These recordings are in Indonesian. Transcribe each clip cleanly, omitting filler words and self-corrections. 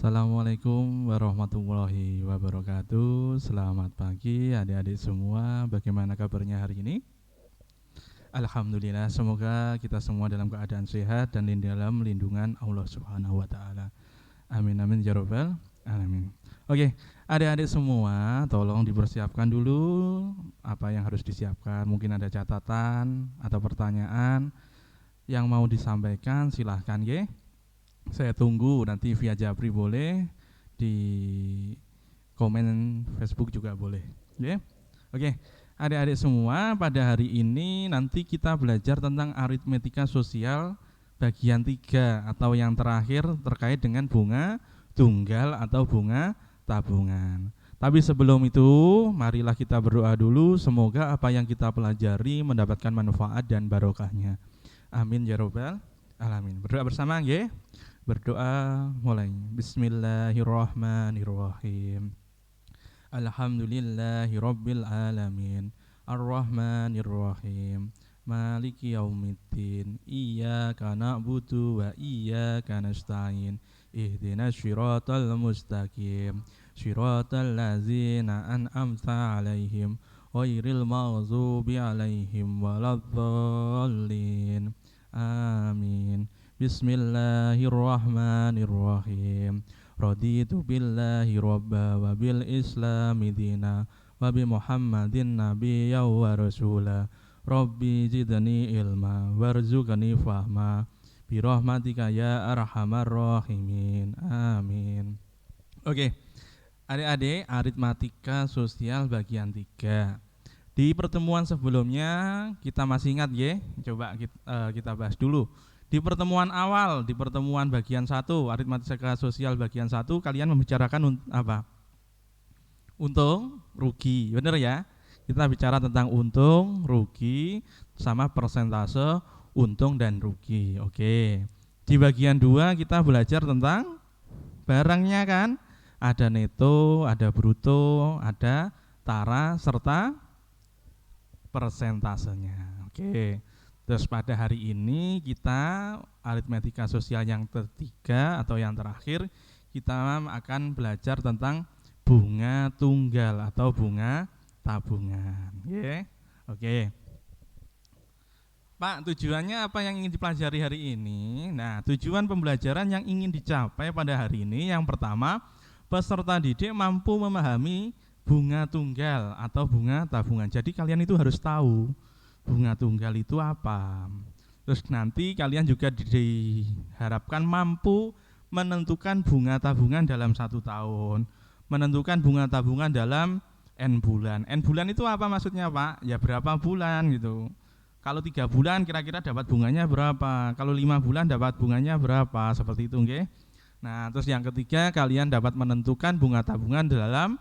Assalamualaikum warahmatullahi wabarakatuh. Selamat pagi adik-adik semua. Bagaimana kabarnya hari ini? Alhamdulillah, semoga kita semua dalam keadaan sehat dan di dalam lindungan Allah Subhanahu wa taala. Amin amin ya rabbal alamin. Oke, adik-adik semua, tolong dipersiapkan dulu apa yang harus disiapkan. Mungkin ada catatan atau pertanyaan yang mau disampaikan, silahkan ya. Saya tunggu nanti via Japri boleh, di komen Facebook juga boleh. Ya. Oke, adik-adik semua, pada hari ini nanti kita belajar tentang aritmetika sosial bagian 3 atau yang terakhir terkait dengan bunga tunggal atau bunga tabungan. Tapi sebelum itu, marilah kita berdoa dulu, semoga apa yang kita pelajari mendapatkan manfaat dan barokahnya. Amin ya rabbal alamin. Berdoa bersama nggih. Berdoa mulai. Bismillahirrahmanirrahim. Alhamdulillahi rabbil alamin. Ar-Rahmanirrahim. Maliki yaumiddin. Iyyaka na'budu wa iyyaka nasta'in. Ihdinas syiratal mustaqim. Syiratal ladzina an'amta 'alaihim ghairil maghdubi 'alaihim waladdallin. Amin. Bismillahirrahmanirrahim. Raditu billahi robba wa bil islami dina wa bi muhammadin nabiyya wa rasula. Rabbi zidni ilma warzuqni fahma bi rahmatika ya arhamar rahimin. Amin. Oke, adik-adik, aritmatika sosial bagian 3. Di pertemuan sebelumnya kita masih ingat ya, coba kita bahas dulu. Di pertemuan awal, di pertemuan bagian 1, aritmatika sosial bagian 1, kalian membicarakan apa? Untung, rugi, benar ya? Kita bicara tentang untung, rugi, sama persentase untung dan rugi. Oke. Di bagian 2 kita belajar tentang barangnya kan? Ada neto, ada bruto, ada tara, serta persentasenya. Oke. Terus pada hari ini kita aritmetika sosial yang ketiga atau yang terakhir, kita akan belajar tentang bunga tunggal atau bunga tabungan. Oke. Pak, tujuannya apa yang ingin dipelajari hari ini? Nah, tujuan pembelajaran yang ingin dicapai pada hari ini, yang pertama, peserta didik mampu memahami bunga tunggal atau bunga tabungan. Jadi kalian itu harus tahu bunga tunggal itu apa. Terus nanti kalian juga diharapkan mampu menentukan bunga tabungan dalam 1 tahun, menentukan bunga tabungan dalam N bulan. N bulan itu apa maksudnya Pak? Ya berapa bulan gitu. Kalau 3 bulan kira-kira dapat bunganya berapa? Kalau 5 bulan dapat bunganya berapa? Seperti itu nggih. Nah, terus yang ketiga, kalian dapat menentukan bunga tabungan dalam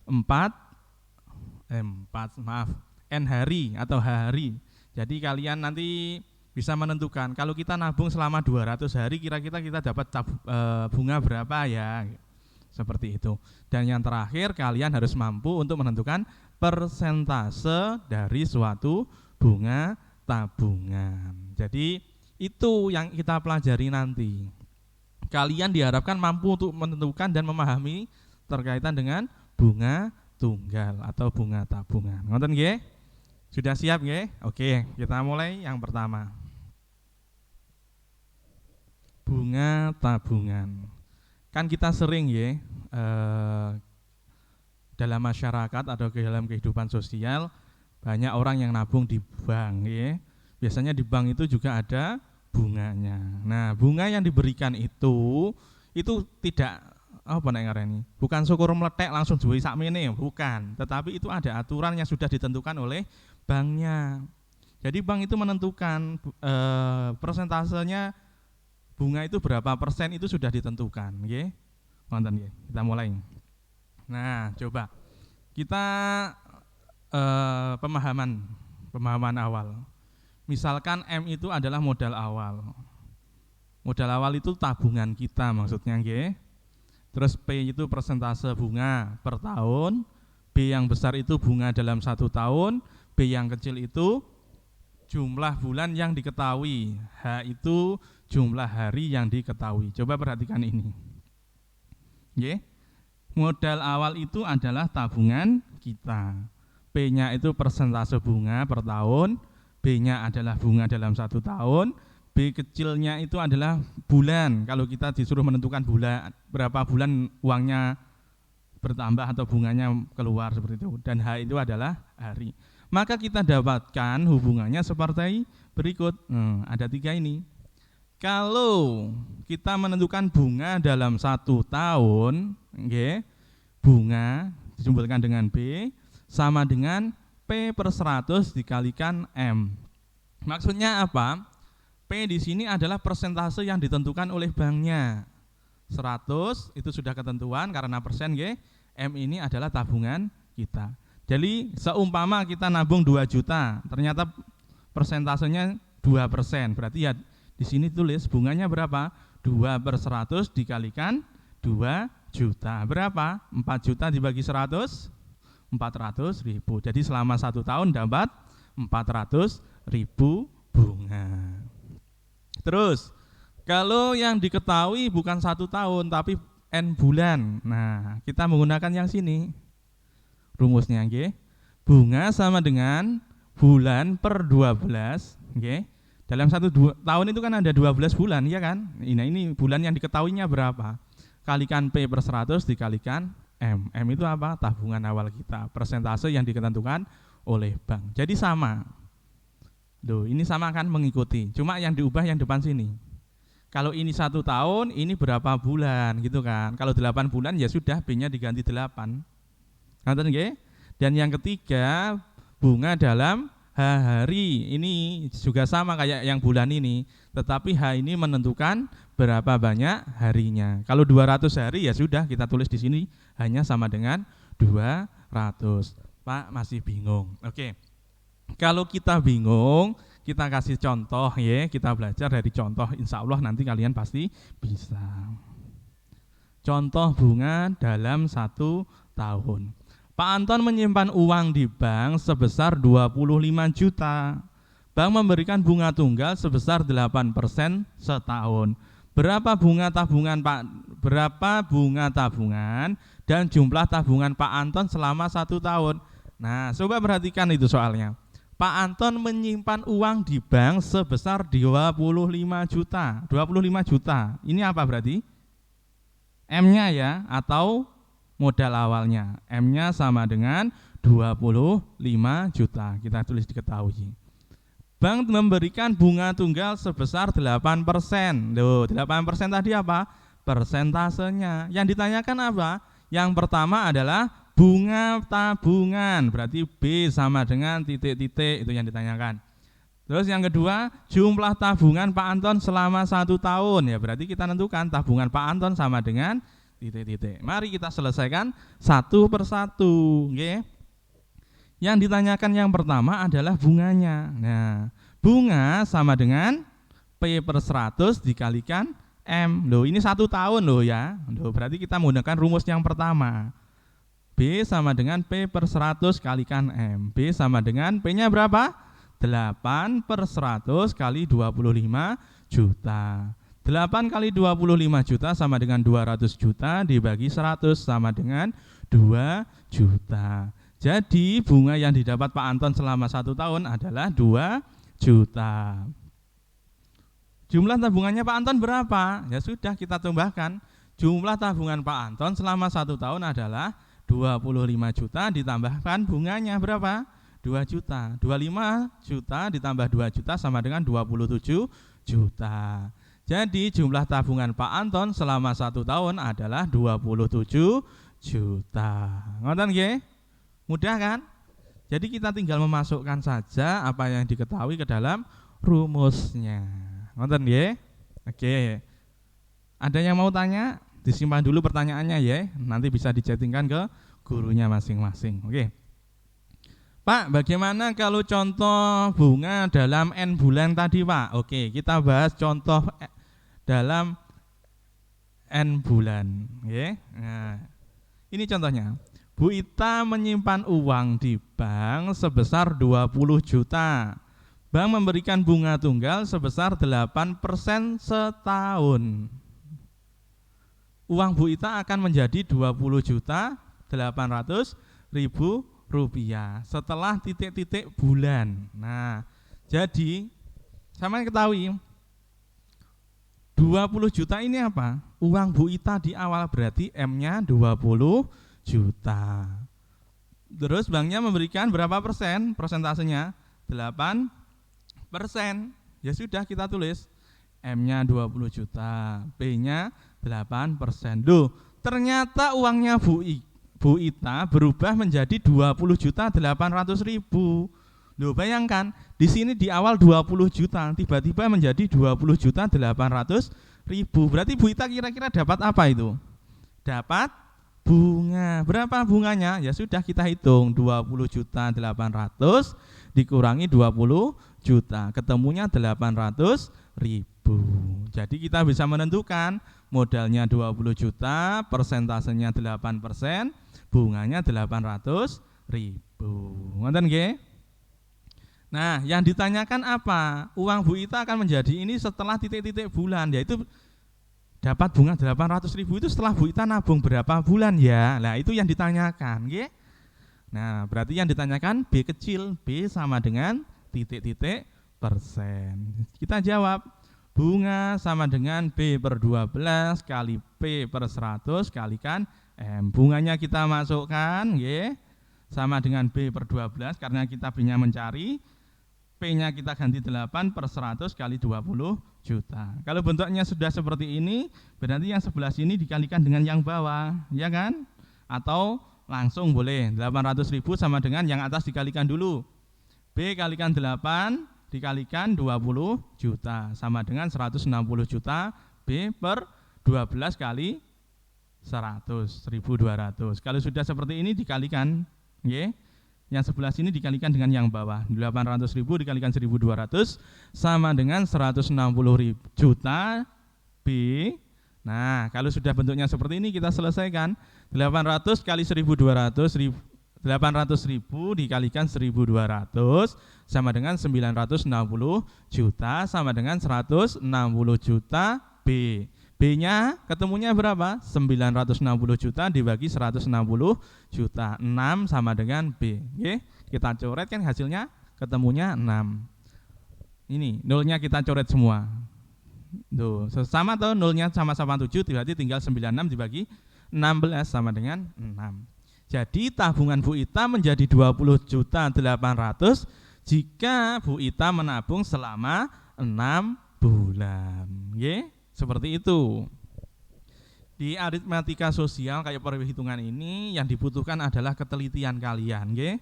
4 N hari atau hari. Jadi kalian nanti bisa menentukan, kalau kita nabung selama 200 hari kira-kira kita dapat bunga berapa ya. Seperti itu. Dan yang terakhir, kalian harus mampu untuk menentukan persentase dari suatu bunga tabungan. Jadi itu yang kita pelajari nanti. Kalian diharapkan mampu untuk menentukan dan memahami terkaitan dengan bunga tunggal atau bunga tabungan. Ngoten nggih? Sudah siap nggih? Oke, kita mulai yang pertama. Bunga tabungan. Kan kita sering ya dalam masyarakat atau dalam kehidupan sosial, banyak orang yang nabung di bank ya. Biasanya di bank itu juga ada bunganya. Nah, bunga yang diberikan itu tidak apa nek ngarani? Bukan syukur meletek langsung duwe sakmene, bukan. Tetapi itu ada aturan yang sudah ditentukan oleh banknya. Jadi bank itu menentukan persentasenya bunga itu berapa persen itu sudah ditentukan, nggih. Nonton nggih. Kita mulai. Nah, coba kita pemahaman awal. Misalkan M itu adalah modal awal. Modal awal itu tabungan kita maksudnya nggih. Terus P itu persentase bunga per tahun, B yang besar itu bunga dalam 1 tahun, B yang kecil itu jumlah bulan yang diketahui, H itu jumlah hari yang diketahui. Coba perhatikan ini. Nggih. Modal awal itu adalah tabungan kita. P-nya itu persentase bunga per tahun, B-nya adalah bunga dalam 1 tahun, B kecilnya itu adalah bulan. Kalau kita disuruh menentukan bulan, berapa bulan uangnya bertambah atau bunganya keluar seperti itu. Dan H itu adalah hari. Maka kita dapatkan hubungannya seperti berikut. Ada 3 ini. Kalau kita menentukan bunga dalam 1 tahun, okay, bunga disimpulkan dengan B sama dengan P per 100 dikalikan M. Maksudnya apa? P di sini adalah persentase yang ditentukan oleh banknya. 100 itu sudah ketentuan karena persen, okay. M ini adalah tabungan kita. Jadi seumpama kita nabung 2 juta, ternyata persentasenya 2%, berarti ya di sini tulis bunganya berapa? 2 per 100 dikalikan 2 juta. Berapa? 4 juta dibagi 100? 400 ribu. Jadi selama 1 tahun dapat 400 ribu bunga. Terus, kalau yang diketahui bukan 1 tahun tapi N bulan. Nah, kita menggunakan yang sini. Rumusnya, okay. Bunga sama dengan bulan per 12, okay. Dalam 1 tahun itu kan ada 12 bulan, ya kan? Ini bulan yang diketahuinya berapa? Kalikan P per 100 dikalikan M. M itu apa? Tabungan awal kita, persentase yang ditentukan oleh bank. Jadi sama. Loh, ini sama kan mengikuti. Cuma yang diubah yang depan sini. Kalau ini 1 tahun, ini berapa bulan gitu kan? Kalau 8 bulan ya sudah B-nya diganti 8. Ngerti nggih? Dan yang ketiga, bunga dalam H hari. Ini juga sama kayak yang bulan ini, tetapi H ini menentukan berapa banyak harinya. Kalau 200 hari ya sudah kita tulis di sini hanya sama dengan 200. Pak masih bingung. Oke. Kalau kita bingung, kita kasih contoh ya, kita belajar dari contoh, insya Allah nanti kalian pasti bisa. Contoh bunga dalam 1 tahun. Pak Anton menyimpan uang di bank sebesar 25 juta. Bank memberikan bunga tunggal sebesar 8% setahun. Berapa bunga tabungan Pak? Berapa bunga tabungan dan jumlah tabungan Pak Anton selama 1 tahun? Nah, coba perhatikan itu soalnya. Pak Anton menyimpan uang di bank sebesar 25 juta. 25 juta. Ini apa berarti? M-nya ya, atau modal awalnya. M-nya sama dengan 25 juta. Kita tulis diketahui. Bank memberikan bunga tunggal sebesar 8%. Loh, 8% tadi apa? Persentasenya. Yang ditanyakan apa? Yang pertama adalah bunga tabungan. Berarti B sama dengan titik-titik, itu yang ditanyakan. Terus yang kedua, jumlah tabungan Pak Anton selama 1 tahun. Ya berarti kita tentukan tabungan Pak Anton sama dengan titik-titik. Mari kita selesaikan satu persatu. Okay. Yang ditanyakan yang pertama adalah bunganya. Nah, bunga sama dengan P per 100 dikalikan M. Loh, ini 1 tahun loh ya. Loh, berarti kita menggunakan rumus yang pertama. B sama dengan P per 100 kalikan M. B sama dengan P-nya berapa? 8 per 100 kali 25 juta. 8 kali 25 juta sama dengan 200 juta dibagi 100 sama dengan 2 juta. Jadi bunga yang didapat Pak Anton selama 1 tahun adalah 2 juta. Jumlah tabungannya Pak Anton berapa? Ya sudah kita tambahkan. Jumlah tabungan Pak Anton selama 1 tahun adalah 25 juta ditambahkan bunganya berapa? 2 juta. 25 juta ditambah 2 juta sama dengan 27 juta. Jadi jumlah tabungan Pak Anton selama 1 tahun adalah 27 juta. Ngoten nggih? Mudah kan? Jadi kita tinggal memasukkan saja apa yang diketahui ke dalam rumusnya. Ngoten nggih? Oke. Ada yang mau tanya? Disimpan dulu pertanyaannya ya. Nanti bisa dicetingkan ke gurunya masing-masing. Oke. Pak, bagaimana kalau contoh bunga dalam N bulan tadi, Pak? Oke, kita bahas contoh dalam N bulan, ya. Nah, ini contohnya. Bu Ita menyimpan uang di bank sebesar 20 juta. Bank memberikan bunga tunggal sebesar 8% setahun. uang Bu Ita akan menjadi 20.800.000 rupiah setelah titik-titik bulan. Nah, jadi sama ketahui 20 juta ini apa? Uang Bu Ita di awal berarti M-nya 20 juta. Terus banknya memberikan berapa persen? Persentasenya 8%. Ya sudah kita tulis M-nya 20 juta, P-nya 8%. Loh, ternyata uangnya Bu Ita berubah menjadi 20.800.000. Loh, bayangkan di sini di awal 20 juta, tiba-tiba menjadi 20.800.000. Berarti Bu Ita kira-kira dapat apa itu? Dapat bunga. Berapa bunganya? Ya sudah kita hitung 20.800.000 dikurangi 20 juta, ketemunya 800.000. Jadi kita bisa menentukan modalnya 20 juta, persentasenya 8%, bunganya 800.000. Ngoten nggih? Nah, yang ditanyakan apa? Uang Bu Ita akan menjadi ini setelah titik-titik bulan, yaitu dapat bunga 800.000 itu setelah Bu Ita nabung berapa bulan ya? Nah, itu yang ditanyakan, nggih. Nah, berarti yang ditanyakan B kecil, B sama dengan titik-titik persen. Kita jawab, bunga sama dengan B per 12 kali P per 100 kalikan M. Bunganya kita masukkan, nggih, sama dengan B per 12 karena kita B-nya mencari. P-nya kita ganti 8 per 100 kali 20 juta. Kalau bentuknya sudah seperti ini, berarti yang sebelah sini dikalikan dengan yang bawah, ya kan? Atau langsung boleh, 800.000 sama dengan yang atas dikalikan dulu. B kalikan 8 dikalikan 20 juta, sama dengan 160 juta, B per 12 kali 100, 1.200. Kalau sudah seperti ini dikalikan, ya. Yang sebelah sini dikalikan dengan yang bawah, 800.000 dikalikan 1.200 sama dengan 160 juta B. Nah, kalau sudah bentuknya seperti ini kita selesaikan. 800 kali 1.200, 800.000 dikalikan 1.200 sama dengan 960 juta sama dengan 160 juta B. B-nya ketemunya berapa? 960 juta dibagi 160 juta. 6 sama dengan B. Oke, kita coret kan hasilnya ketemunya 6. Ini nolnya kita coret semua. Tuh, sama tuh nolnya sama-sama 7 berarti tinggal 96 dibagi 16 sama dengan 6. Jadi tabungan Bu Ita menjadi 20.800.000 jika Bu Ita menabung selama 6 bulan. Oke? Seperti itu. Di aritmatika sosial kayak perhitungan ini yang dibutuhkan adalah ketelitian kalian, nggih.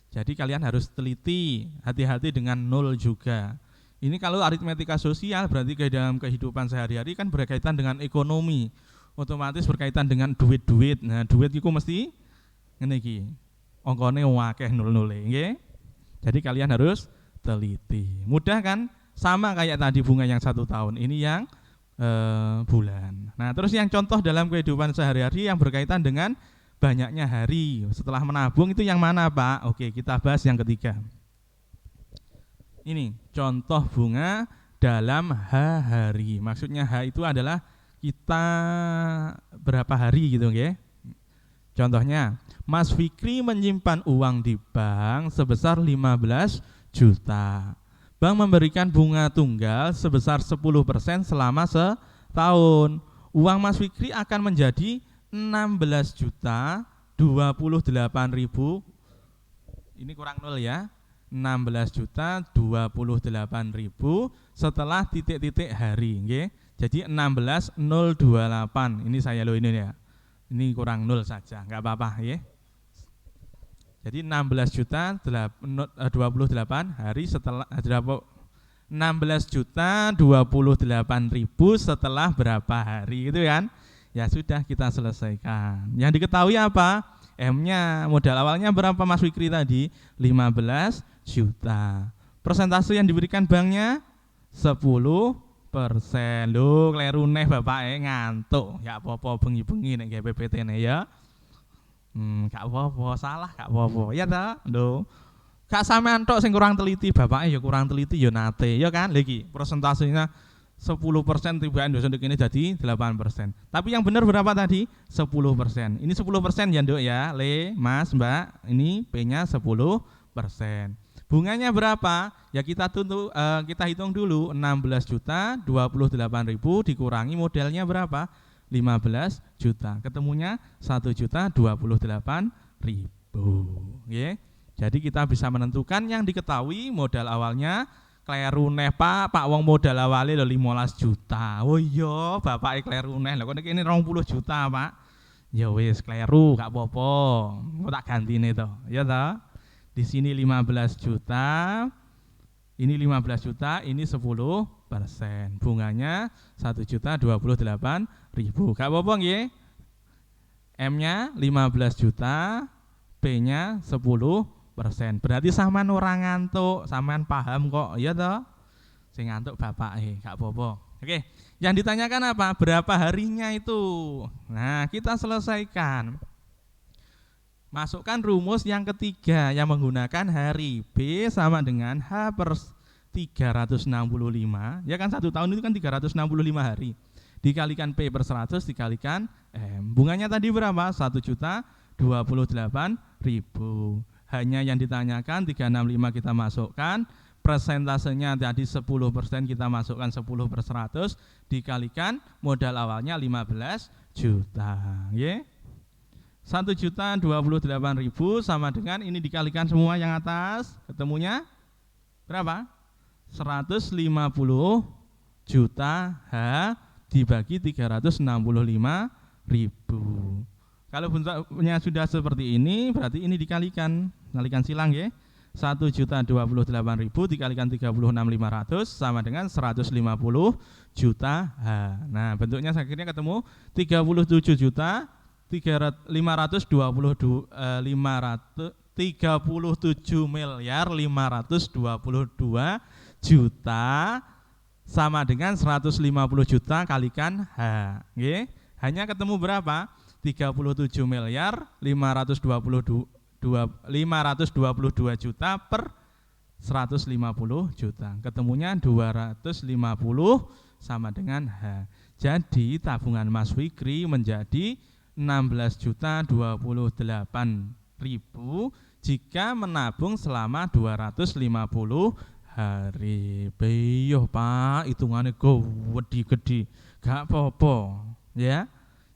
Jadi kalian harus teliti, hati-hati dengan nol juga. Ini kalau aritmatika sosial berarti ke dalam kehidupan sehari-hari kan berkaitan dengan ekonomi. Otomatis berkaitan dengan duit-duit. Nah, duit itu mesti ngene iki. Angkane akeh nol-nole, nggih. Jadi kalian harus teliti. Mudah kan? Sama kayak tadi bunga yang 1 tahun. Ini yang bulan. Nah, terus yang contoh dalam kehidupan sehari-hari yang berkaitan dengan banyaknya hari setelah menabung itu yang mana, Pak? Oke, kita bahas yang ketiga. Ini contoh bunga dalam H hari. Maksudnya H itu adalah kita berapa hari gitu, nggih. Contohnya, Mas Fikri menyimpan uang di bank sebesar 15 juta. Bank memberikan bunga tunggal sebesar 10% selama setahun. Uang Mas Fikri akan menjadi 16.028.000. Ini kurang nol ya. 16.028.000 setelah titik-titik hari, nggih. Jadi 16.028. Ini saya lo ini ya. Ini kurang nol saja, enggak apa-apa, ya. Jadi 16.028 hari setelah 16.028.000 setelah berapa hari gitu kan? Ya sudah kita selesaikan. Yang diketahui apa? M-nya modal awalnya berapa Mas Fikri tadi? 15 juta. Persentase yang diberikan banknya 10%. Loh, kleru neh bapak ngantuk. Ya apa-apa bengi-bengi nek gawe PPT ne ya. Gak apa-apa, salah gak apa-apa. Ya ta? Lho. Gak sampean tok sing kurang teliti, bapake ya kurang teliti ya nate, ya kan? Lha iki persentasenya 10% tibakan dosen ini jadi 8%. Tapi yang benar berapa tadi? 10%. Ini 10% ya Nduk ya, Le, Mas, Mbak. Ini P-nya 10%. Bunganya berapa? Ya kita hitung dulu 16 juta 28.000 dikurangi modalnya berapa? 15 juta. Ketemunya 1 juta 28.000. Oke. Jadi kita bisa menentukan yang diketahui modal awalnya kleru neh Pak wong modal awalnya 15 juta. Oh iya, Bapak kleru neh. Lah kok ini 20 juta, Pak. Ya wis kleru, gak apa-apa. Kok tak gantine to. Ya toh? Di sini 15 juta. Ini 15 juta, ini 10%. Bunganya 1 juta 28.000. Gak apa-apa nggih? M-nya 15 juta, P-nya 10%. Berarti sampean ora ngantuk, sampean paham kok, iya toh? Sing ngantuk bapak gak apa-apa. Oke, yang ditanyakan apa? Berapa harinya itu? Nah, kita selesaikan. Masukkan rumus yang ketiga yang menggunakan hari. B sama dengan H per 365. Ya kan 1 tahun itu kan 365 hari. Dikalikan P per 100 dikalikan M. Bunganya tadi berapa? 1 juta 28.000. Hanya yang ditanyakan 365 kita masukkan, persentasenya tadi 10% kita masukkan 10 per 100 dikalikan modal awalnya 15 juta. Ya. 1 juta 28.000 sama dengan ini dikalikan semua yang atas, ketemunya berapa? 150 juta H dibagi 365.000. Kalau bentuknya sudah seperti ini, berarti ini dikalikan silang ya. 1.028.000 dikalikan 36.500 sama dengan 150 juta H. Nah, bentuknya akhirnya ketemu 37 juta 37 miliar 522 juta sama dengan 150 juta kalikan H. Nggih. Hanya ketemu berapa? 37 miliar 522 juta per 150 juta. Ketemunya 250 sama dengan H. Jadi tabungan Mas Fikri menjadi 16.028.000 jika menabung selama 250 hari. Beyo Pak, hitungannya gede, gak apa-apa ya.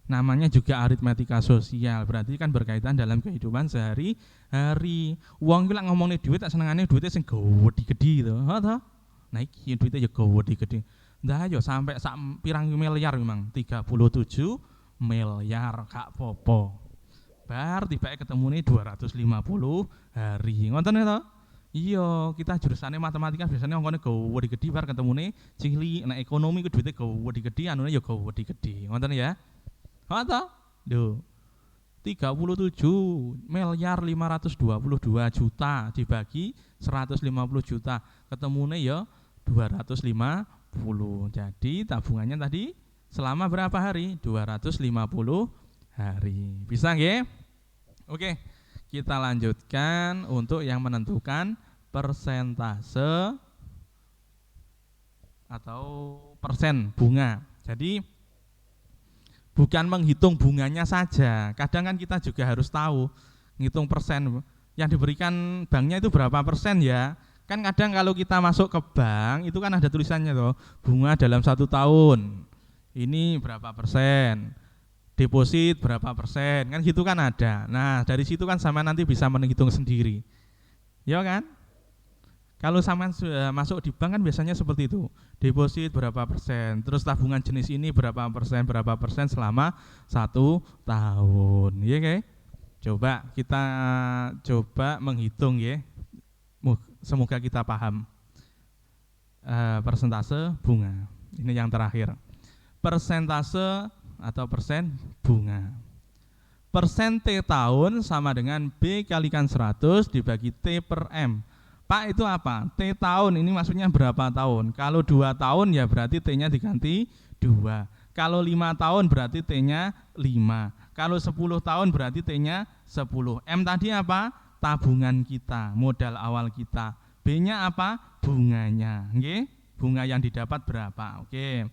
Namanya juga aritmetika sosial, berarti kan berkaitan dalam kehidupan sehari-hari. Wong iki lek ngomongne duit tak senengane duitnya sing gede-gede to. Ha to? Nah iki duitnya ya gede-gede. Ndah yo sampai sak pirang miliar memang 37 miliar gak popo. Bar tibake ketemune 250 hari. Ngoten to? Iya, kita jurusannya matematika biasanya ngomongnya gede-gede bar ketemune cilik. Nek ekonomi ku duitnya gede-gede anune ya gede-gede. Ngoten ya? Kata, do 37 miliar 522 juta dibagi 150 juta ketemunya ya 250. Jadi tabungannya tadi selama berapa hari? 250 hari. Bisa nggih? Oke, kita lanjutkan untuk yang menentukan persentase atau persen bunga. Jadi bukan menghitung bunganya saja, kadang kan kita juga harus tahu ngitung persen yang diberikan banknya itu berapa persen ya. Kan kadang kalau kita masuk ke bank itu kan ada tulisannya tuh bunga dalam 1 tahun ini berapa persen, deposit berapa persen, kan gitu kan ada. Nah dari situ kan sama nanti bisa menghitung sendiri, ya kan? Kalau sampean sudah masuk di bank kan biasanya seperti itu. Deposit berapa persen, terus tabungan jenis ini berapa persen selama 1 tahun. Iya kan? Coba kita menghitung ya. Semoga kita paham. Persentase bunga. Ini yang terakhir. Persentase atau persen bunga. Persen T tahun sama dengan B kalikan 100 dibagi T per M. Pak itu apa? T tahun ini maksudnya berapa tahun? Kalau 2 tahun ya berarti T-nya diganti 2. Kalau 5 tahun berarti T-nya 5. Kalau 10 tahun berarti T-nya 10. M tadi apa? Tabungan kita, modal awal kita. B-nya apa? Bunganya. Nggih? bunga yang didapat berapa. Oke.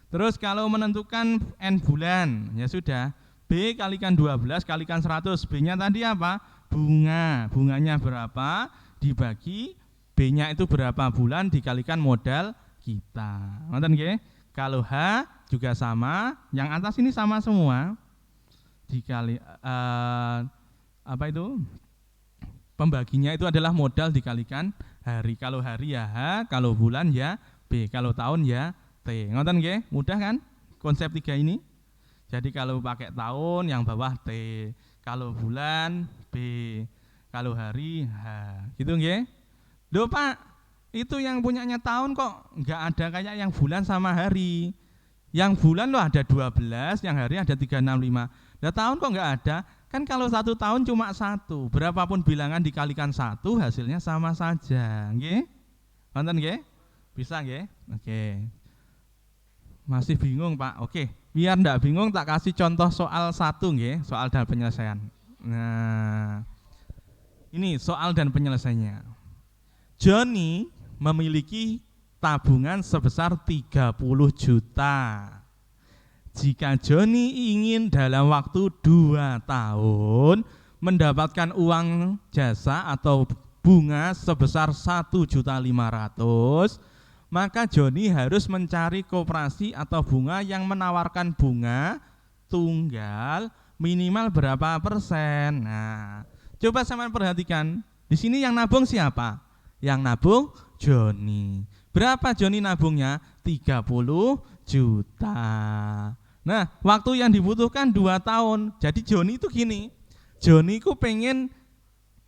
Terus kalau menentukan N bulan, ya sudah, B kalikan 12 kalikan 100, B-nya tadi apa? Bunga. Bunganya berapa dibagi B-nya itu berapa bulan dikalikan modal kita. Ngerti nggih? Kalau H juga sama, yang atas ini sama semua. Dikali apa itu? Pembaginya itu adalah modal dikalikan hari. Kalau hari ya H, kalau bulan ya B, kalau tahun ya T. Ngoten nggih? Mudah kan konsep 3 ini? Jadi kalau pakai tahun yang bawah T, kalau bulan B, kalau hari H. Gitu nggih? Loh Pak, itu yang punyanya tahun kok enggak ada kayak yang bulan sama hari. Yang bulan loh ada 12, yang hari ada 365. Nah tahun kok enggak ada? Kan kalau 1 tahun cuma 1, berapapun bilangan dikalikan 1 hasilnya sama saja, nggih? Wonten nggih? Bisa nggih? Oke. Masih bingung Pak? Oke, biar ndak bingung tak kasih contoh soal 1 nggih, soal dan penyelesaian. Nah, ini soal dan penyelesaiannya. Johnny memiliki tabungan sebesar 30 juta. Jika Johnny ingin dalam waktu 2 tahun mendapatkan uang jasa atau bunga sebesar 1.500.000, maka Johnny harus mencari koperasi atau bunga yang menawarkan bunga tunggal minimal berapa persen. Nah, coba sampean perhatikan, di sini yang nabung siapa? Yang nabung Johnny. Berapa Johnny nabungnya? 30 juta. Nah, waktu yang dibutuhkan 2 tahun. Jadi Johnny itu gini, Johnny ku pengen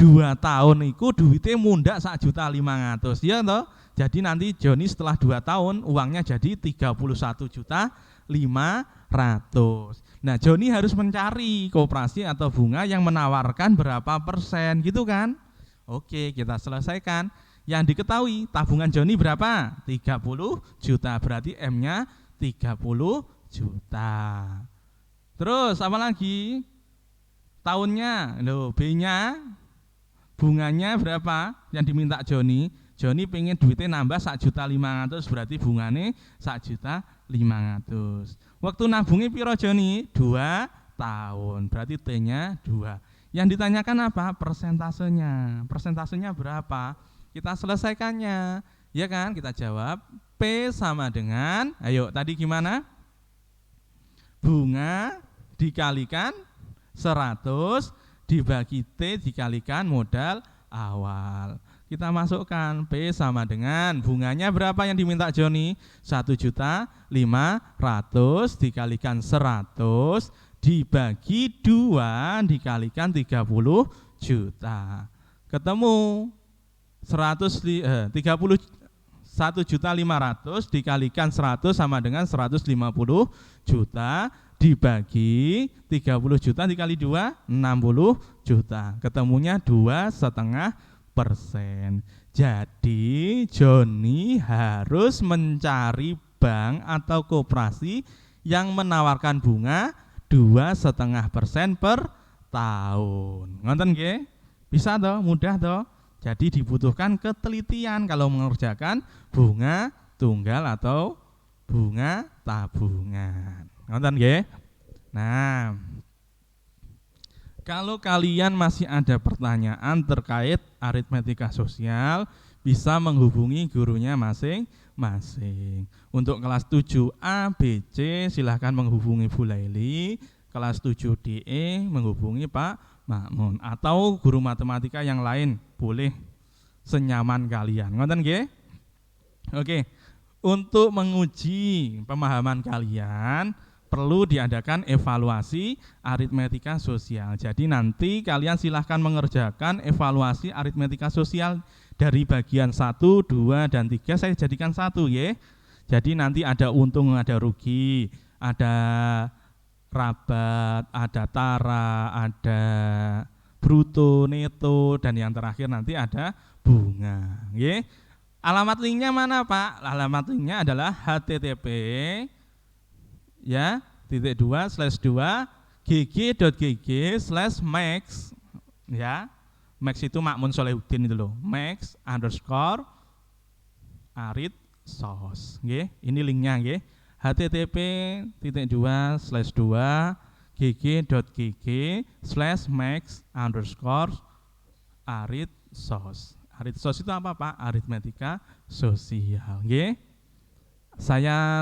2 tahun itu duitnya mundak 1.500.000, ya toh? Jadi nanti Johnny setelah 2 tahun uangnya jadi 31.500.000. Nah, Johnny harus mencari koperasi atau bunga yang menawarkan berapa persen gitu kan? Oke, kita selesaikan. Yang diketahui tabungan Johnny berapa? 30 juta, berarti M-nya 30 juta. Terus apa lagi? Tahunnya, loh, B-nya bunganya berapa yang diminta Johnny? Johnny pengen duitnya nambah 1.500.000, berarti bunganya 1.500.000. Waktu nabungnya piro Johnny? 2 tahun, berarti T-nya 2. Yang ditanyakan apa? Persentasenya. Persentasenya berapa? Kita selesaikannya, ya kan? Kita jawab P sama dengan, ayo tadi gimana? Bunga dikalikan 100 dibagi T dikalikan modal awal. Kita masukkan P sama dengan bunganya berapa yang diminta Johnny? 1.500.000 dikalikan 100 dibagi 2 dikalikan 30 juta. Ketemu 1.500.000 dikalikan 100 sama dengan 150 juta dibagi 30 juta dikali 2 60 juta. Ketemunya 2,5%. Jadi Johnny harus mencari bank atau koperasi yang menawarkan bunga 2,5% per tahun. Ngonten nggih? Bisa toh? Mudah toh? Jadi dibutuhkan ketelitian kalau mengerjakan bunga tunggal atau bunga tabungan. Nonton nggih? Nah, kalau kalian masih ada pertanyaan terkait aritmetika sosial, bisa menghubungi gurunya masing-masing. Untuk kelas 7A, B, C silahkan menghubungi Bu Laili, kelas 7DE menghubungi Pak Makmun, atau guru matematika yang lain boleh senyaman kalian. Ngoten nggih? Oke. Untuk menguji pemahaman kalian perlu diadakan evaluasi aritmetika sosial. Jadi nanti kalian silahkan mengerjakan evaluasi aritmetika sosial dari bagian 1, 2, dan 3 saya jadikan 1 ya. Jadi nanti ada untung, ada rugi, ada rabat, ada tara, ada bruto, neto, dan yang terakhir nanti ada bunga. Nggih. Alamat linknya mana Pak? Alamat linknya adalah http ya /2/2 gg.gg/max ya. Max itu Makmun Solehudin itu loh. Max _ arit sos. Nggih, ini linknya nggih. http://gg.gg/max_aritsos. Aritsos itu apa Pak? Aritmetika sosial. Nggih.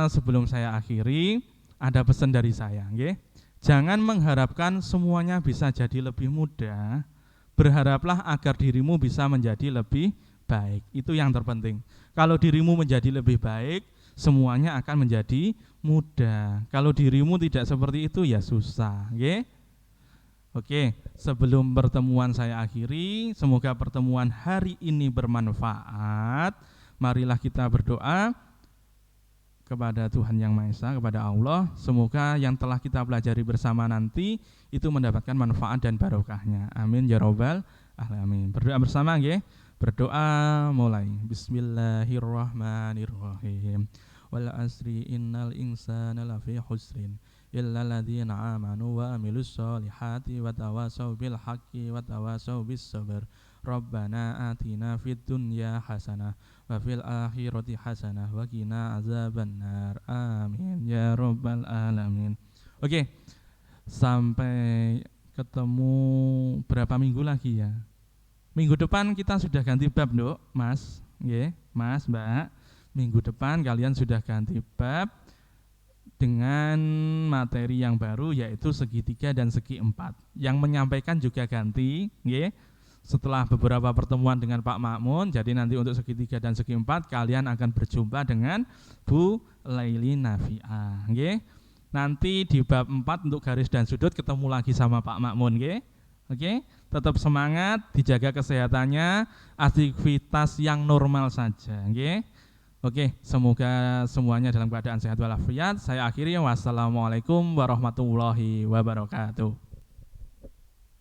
Sebelum saya akhiri ada pesan dari saya, nggih. Jangan mengharapkan semuanya bisa jadi lebih mudah. Berharaplah agar dirimu bisa menjadi lebih baik. Itu yang terpenting. Kalau dirimu menjadi lebih baik, semuanya akan menjadi mudah. Kalau dirimu tidak seperti itu ya susah, nggih. Oke, sebelum pertemuan saya akhiri, semoga pertemuan hari ini bermanfaat. Marilah kita berdoa kepada Tuhan Yang Maha Esa, kepada Allah. Semoga yang telah kita pelajari bersama nanti itu mendapatkan manfaat dan barokahnya. Amin ya robbal alamin. Berdoa bersama nggih. Berdoa mulai. Bismillahirrahmanirrahim. Wal asri innal insana lafi khusrin illa alladziina amanu wa amilus solihati wa tawassaw bil haqqi wa tawassaw bis sabr. Rabbana atina fid dunya hasanah wa fil akhirati hasanah wa qina azabannar. Amin ya rabbal alamin. Oke. Sampai ketemu berapa minggu lagi ya? Minggu depan kita sudah ganti bab, Nduk, Mas. Nggih, Mas, Mbak. Minggu depan kalian sudah ganti bab dengan materi yang baru yaitu segitiga dan segi empat. Yang menyampaikan juga ganti, nggih. Setelah beberapa pertemuan dengan Pak Makmun, jadi nanti untuk segitiga dan segi empat kalian akan berjumpa dengan Bu Laili Nafi'ah, nggih. Nanti di bab 4 untuk garis dan sudut ketemu lagi sama Pak Makmun, nggih. Oke, tetap semangat, dijaga kesehatannya, aktivitas yang normal saja, nggih. Oke, semoga semuanya dalam keadaan sehat walafiat. Saya akhiri, wassalamualaikum warahmatullahi wabarakatuh.